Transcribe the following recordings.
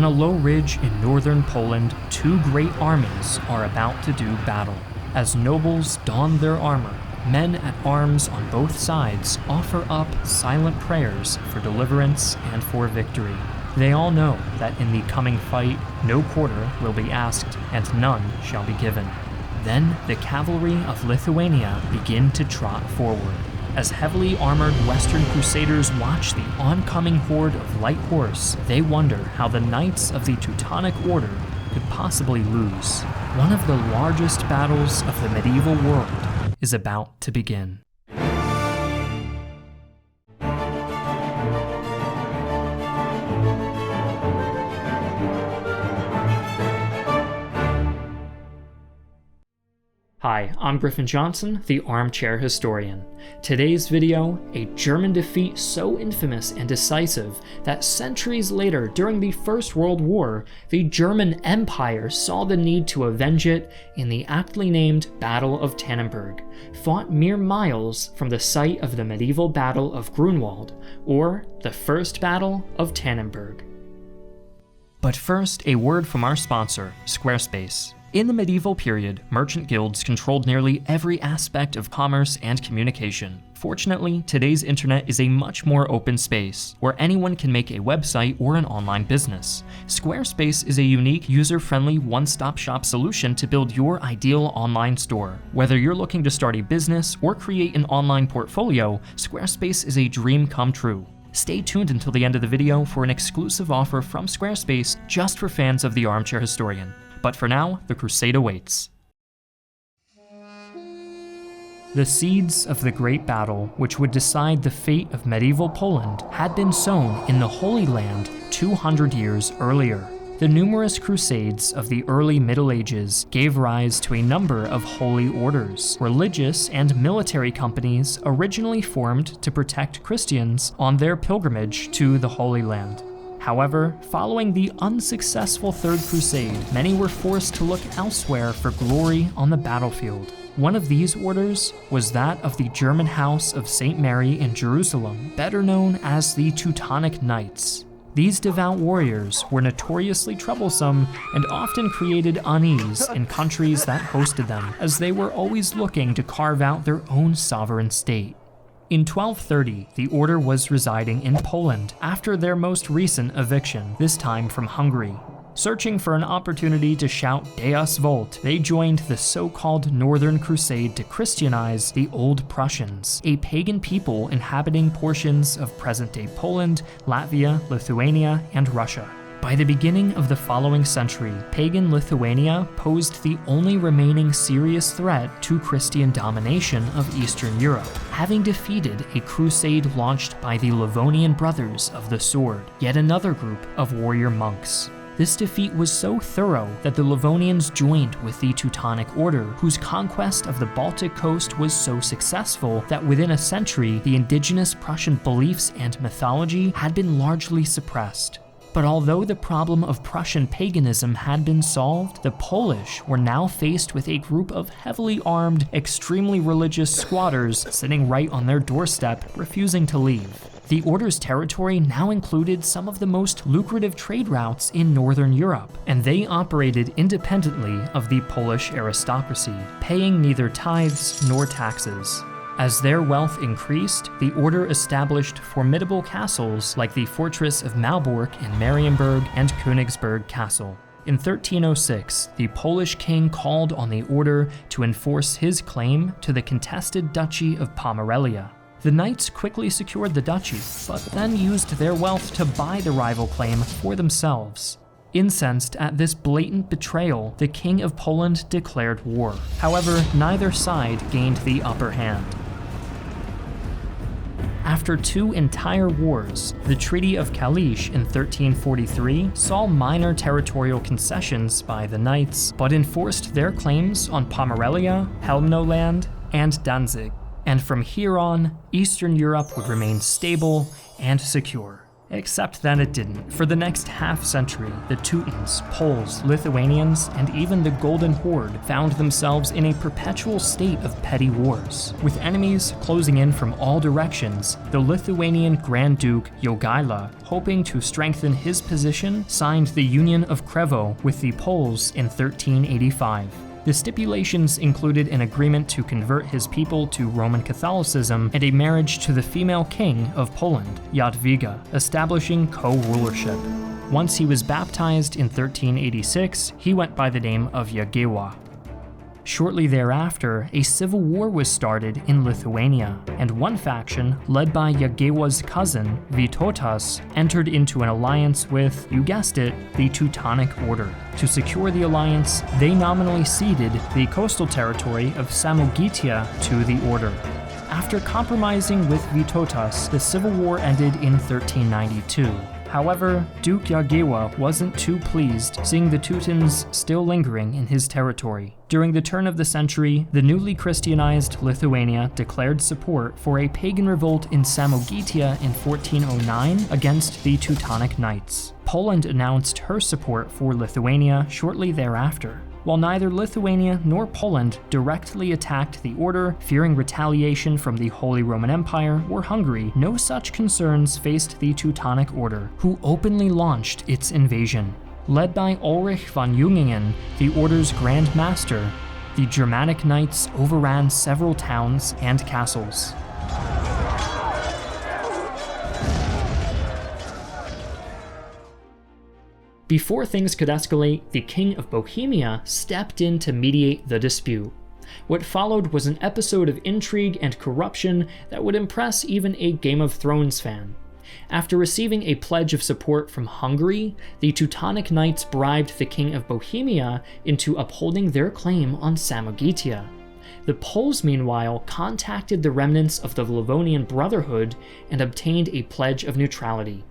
On a low ridge in northern Poland, two great armies are about to do battle. As nobles don their armor, men at arms on both sides offer up silent prayers for deliverance and for victory. They all know that in the coming fight, no quarter will be asked and none shall be given. Then the cavalry of Lithuania begin to trot forward. As heavily armored Western Crusaders watch the oncoming horde of light horse, they wonder how the Knights of the Teutonic Order could possibly lose. One of the largest battles of the medieval world is about to begin. Hi, I'm Johannson, the Armchair Historian. Today's video, a German defeat so infamous and decisive that centuries later, during the First World War, the German Empire saw the need to avenge it in the aptly named Battle of Tannenberg, fought mere miles from the site of the medieval Battle of Grunwald, or the First Battle of Tannenberg. But first, a word from our sponsor, Squarespace. In the medieval period, merchant guilds controlled nearly every aspect of commerce and communication. Fortunately, today's internet is a much more open space, where anyone can make a website or an online business. Squarespace is a unique, user-friendly, one-stop shop solution to build your ideal online store. Whether you're looking to start a business or create an online portfolio, Squarespace is a dream come true. Stay tuned until the end of the video for an exclusive offer from Squarespace just for fans of the Armchair Historian. But for now, the crusade awaits. The seeds of the Great Battle, which would decide the fate of medieval Poland, had been sown in the Holy Land 200 years earlier. The numerous crusades of the early Middle Ages gave rise to a number of holy orders, religious and military companies originally formed to protect Christians on their pilgrimage to the Holy Land. However, following the unsuccessful Third Crusade, many were forced to look elsewhere for glory on the battlefield. One of these orders was that of the German House of St. Mary in Jerusalem, better known as the Teutonic Knights. These devout warriors were notoriously troublesome and often created unease in countries that hosted them, as they were always looking to carve out their own sovereign state. In 1230, the order was residing in Poland after their most recent eviction, this time from Hungary. Searching for an opportunity to shout Deus Vult, they joined the so-called Northern Crusade to Christianize the Old Prussians, a pagan people inhabiting portions of present-day Poland, Latvia, Lithuania, and Russia. By the beginning of the following century, pagan Lithuania posed the only remaining serious threat to Christian domination of Eastern Europe, having defeated a crusade launched by the Livonian Brothers of the Sword, yet another group of warrior monks. This defeat was so thorough that the Livonians joined with the Teutonic Order, whose conquest of the Baltic coast was so successful that within a century, the indigenous Prussian beliefs and mythology had been largely suppressed. But although the problem of Prussian paganism had been solved, the Polish were now faced with a group of heavily armed, extremely religious squatters sitting right on their doorstep, refusing to leave. The Order's territory now included some of the most lucrative trade routes in Northern Europe, and they operated independently of the Polish aristocracy, paying neither tithes nor taxes. As their wealth increased, the Order established formidable castles like the Fortress of Malbork in Marienburg and Königsberg Castle. In 1306, the Polish king called on the Order to enforce his claim to the contested Duchy of Pomerelia. The knights quickly secured the duchy, but then used their wealth to buy the rival claim for themselves. Incensed at this blatant betrayal, the King of Poland declared war. However, neither side gained the upper hand. After two entire wars, the Treaty of Kalisz in 1343 saw minor territorial concessions by the knights, but enforced their claims on Pomerelia, Helmnoland, and Danzig. And from here on, Eastern Europe would remain stable and secure. Except that it didn't. For the next half-century, the Teutons, Poles, Lithuanians, and even the Golden Horde found themselves in a perpetual state of petty wars. With enemies closing in from all directions, the Lithuanian Grand Duke Jogaila, hoping to strengthen his position, signed the Union of Krevo with the Poles in 1385. The stipulations included an agreement to convert his people to Roman Catholicism and a marriage to the female king of Poland, Jadwiga, establishing co-rulership. Once he was baptized in 1386, he went by the name of Jagiełła. Shortly thereafter, a civil war was started in Lithuania, and one faction, led by Jagieła's cousin, Vytautas, entered into an alliance with, you guessed it, the Teutonic Order. To secure the alliance, they nominally ceded the coastal territory of Samogitia to the Order. After compromising with Vytautas, the civil war ended in 1392. However, Duke Jagiełła wasn't too pleased seeing the Teutons still lingering in his territory. During the turn of the century, the newly Christianized Lithuania declared support for a pagan revolt in Samogitia in 1409 against the Teutonic Knights. Poland announced her support for Lithuania shortly thereafter. While neither Lithuania nor Poland directly attacked the Order, fearing retaliation from the Holy Roman Empire or Hungary, no such concerns faced the Teutonic Order, who openly launched its invasion. Led by Ulrich von Jungingen, the Order's Grand Master, the Germanic Knights overran several towns and castles. Before things could escalate, the King of Bohemia stepped in to mediate the dispute. What followed was an episode of intrigue and corruption that would impress even a Game of Thrones fan. After receiving a pledge of support from Hungary, the Teutonic Knights bribed the King of Bohemia into upholding their claim on Samogitia. The Poles, meanwhile, contacted the remnants of the Livonian Brotherhood and obtained a pledge of neutrality.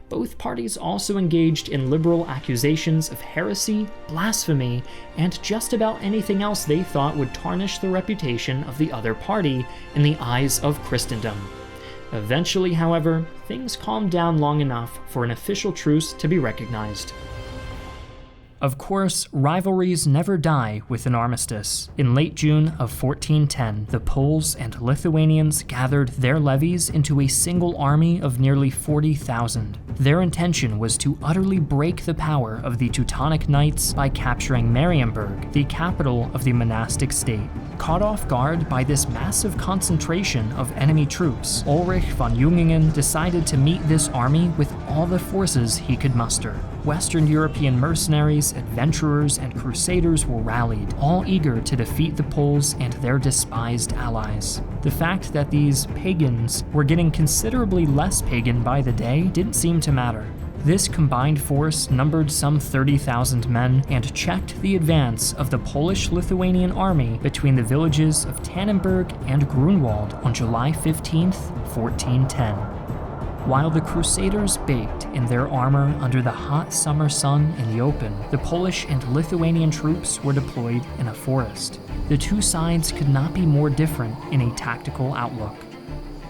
Both parties also engaged in liberal accusations of heresy, blasphemy, and just about anything else they thought would tarnish the reputation of the other party in the eyes of Christendom. Eventually, however, things calmed down long enough for an official truce to be recognized. Of course, rivalries never die with an armistice. In late June of 1410, the Poles and Lithuanians gathered their levies into a single army of nearly 40,000. Their intention was to utterly break the power of the Teutonic Knights by capturing Marienburg, the capital of the monastic state. Caught off guard by this massive concentration of enemy troops, Ulrich von Jungingen decided to meet this army with all the forces he could muster. Western European mercenaries, adventurers, and crusaders were rallied, all eager to defeat the Poles and their despised allies. The fact that these pagans were getting considerably less pagan by the day didn't seem to matter. This combined force numbered some 30,000 men and checked the advance of the Polish-Lithuanian army between the villages of Tannenberg and Grunwald on July 15, 1410. While the Crusaders baked in their armor under the hot summer sun in the open, the Polish and Lithuanian troops were deployed in a forest. The two sides could not be more different in a tactical outlook.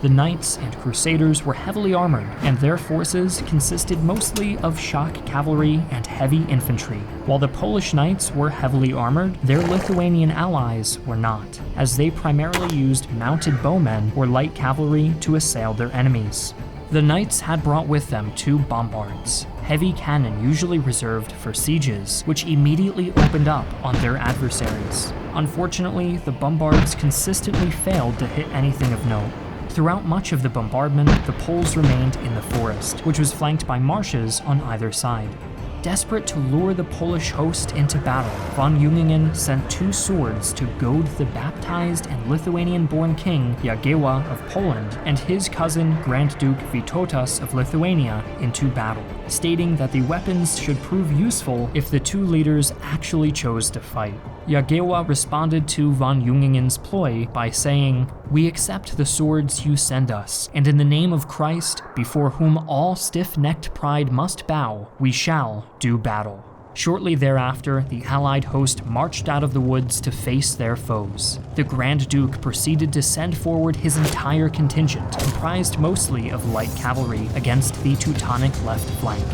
The Knights and Crusaders were heavily armored, and their forces consisted mostly of shock cavalry and heavy infantry. While the Polish Knights were heavily armored, their Lithuanian allies were not, as they primarily used mounted bowmen or light cavalry to assail their enemies. The Knights had brought with them 2 bombards, heavy cannon usually reserved for sieges, which immediately opened up on their adversaries. Unfortunately, the bombards consistently failed to hit anything of note. Throughout much of the bombardment, the Poles remained in the forest, which was flanked by marshes on either side. Desperate to lure the Polish host into battle, von Jungingen sent 2 swords to goad the baptized and Lithuanian-born king Jagiełła of Poland and his cousin Grand Duke Vytautas of Lithuania into battle, stating that the weapons should prove useful if the 2 leaders actually chose to fight. Jagiełła responded to von Jungingen's ploy by saying, "We accept the swords you send us, and in the name of Christ, before whom all stiff-necked pride must bow, we shall do battle." Shortly thereafter, the Allied host marched out of the woods to face their foes. The Grand Duke proceeded to send forward his entire contingent, comprised mostly of light cavalry, against the Teutonic left flank.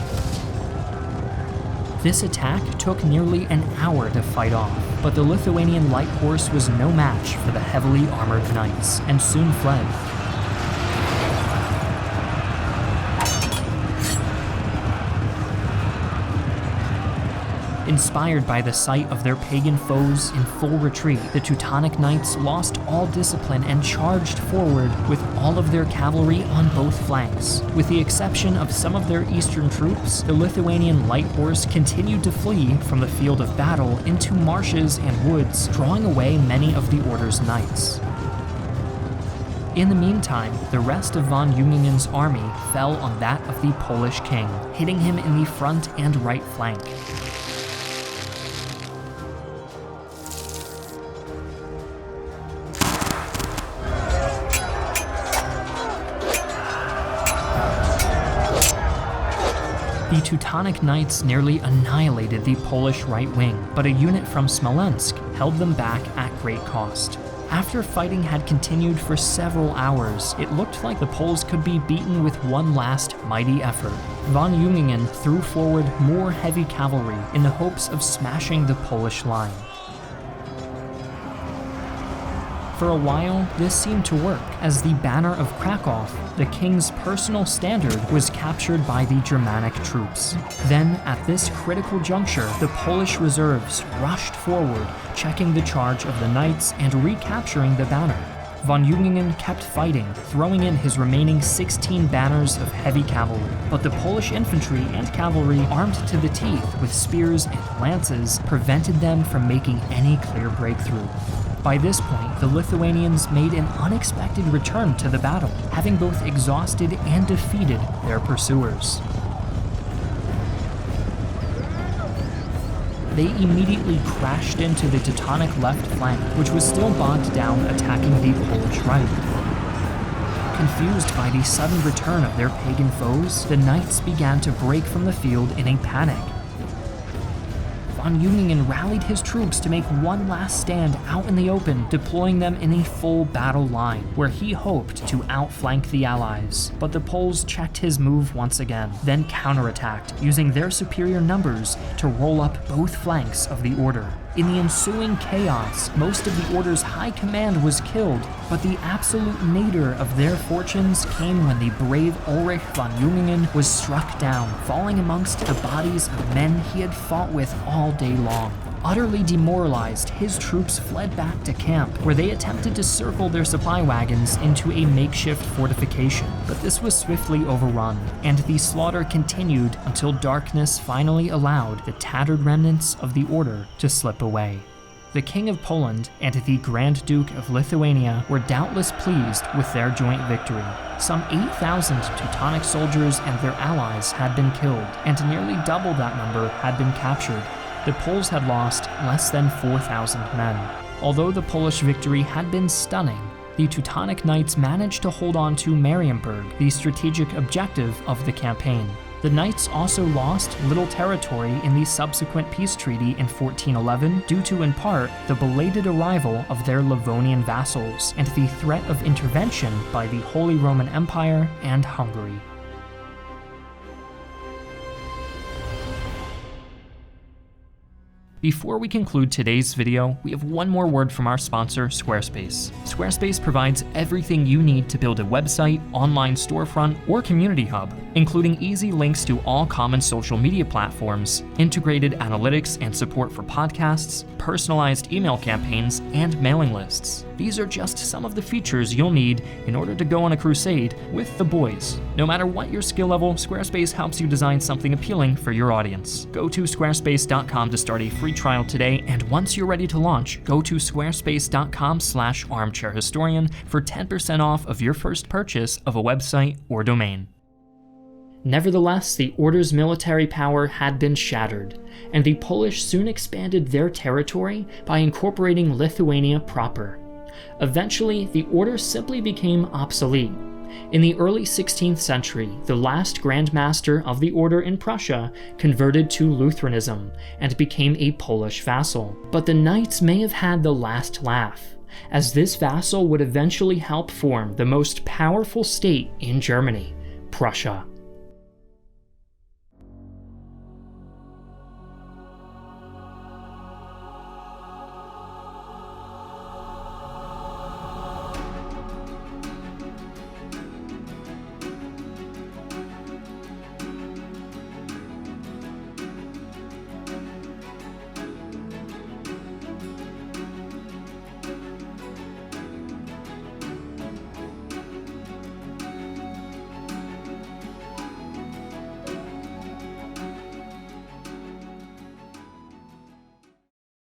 This attack took nearly an hour to fight off, but the Lithuanian light horse was no match for the heavily armored knights, and soon fled. Inspired by the sight of their pagan foes in full retreat, the Teutonic knights lost all discipline and charged forward with all of their cavalry on both flanks. With the exception of some of their eastern troops, the Lithuanian light horse continued to flee from the field of battle into marshes and woods, drawing away many of the Order's knights. In the meantime, the rest of von Jungingen's army fell on that of the Polish king, hitting him in the front and right flank. The Teutonic Knights nearly annihilated the Polish right wing, but a unit from Smolensk held them back at great cost. After fighting had continued for several hours, it looked like the Poles could be beaten with one last mighty effort. Von Jungingen threw forward more heavy cavalry in the hopes of smashing the Polish line. For a while, this seemed to work, as the banner of Krakow, the king's personal standard, was captured by the Germanic troops. Then, at this critical juncture, the Polish reserves rushed forward, checking the charge of the knights and recapturing the banner. Von Jungingen kept fighting, throwing in his remaining 16 banners of heavy cavalry, but the Polish infantry and cavalry, armed to the teeth with spears and lances, prevented them from making any clear breakthrough. By this point, the Lithuanians made an unexpected return to the battle, having both exhausted and defeated their pursuers. They immediately crashed into the Teutonic left flank, which was still bogged down attacking the Polish right. Confused by the sudden return of their pagan foes, the knights began to break from the field in a panic. Von Jungingen rallied his troops to make one last stand out in the open, deploying them in a full battle line, where he hoped to outflank the Allies. But the Poles checked his move once again, then counterattacked, using their superior numbers to roll up both flanks of the Order. In the ensuing chaos, most of the Order's high command was killed, but the absolute nadir of their fortunes came when the brave Ulrich von Jungingen was struck down, falling amongst the bodies of men he had fought with all day long. Utterly demoralized, his troops fled back to camp, where they attempted to circle their supply wagons into a makeshift fortification, but this was swiftly overrun, and the slaughter continued until darkness finally allowed the tattered remnants of the Order to slip away. The King of Poland and the Grand Duke of Lithuania were doubtless pleased with their joint victory. Some 8,000 Teutonic soldiers and their allies had been killed, and nearly double that number had been captured. The Poles had lost less than 4,000 men. Although the Polish victory had been stunning, the Teutonic Knights managed to hold on to Marienburg, the strategic objective of the campaign. The Knights also lost little territory in the subsequent peace treaty in 1411 due to, in part, the belated arrival of their Livonian vassals and the threat of intervention by the Holy Roman Empire and Hungary. Before we conclude today's video, we have one more word from our sponsor, Squarespace. Squarespace provides everything you need to build a website, online storefront, or community hub, including easy links to all common social media platforms, integrated analytics and support for podcasts, personalized email campaigns, and mailing lists. These are just some of the features you'll need in order to go on a crusade with the boys. No matter what your skill level, Squarespace helps you design something appealing for your audience. Go to squarespace.com to start a free trial today, and once you're ready to launch, go to squarespace.com/armchairhistorian for 10% off of your first purchase of a website or domain. Nevertheless, the Order's military power had been shattered, and the Polish soon expanded their territory by incorporating Lithuania proper. Eventually, the Order simply became obsolete, In the early 16th century, the last Grand Master of the order in Prussia converted to Lutheranism and became a Polish vassal. But the knights may have had the last laugh, as this vassal would eventually help form the most powerful state in Germany, Prussia.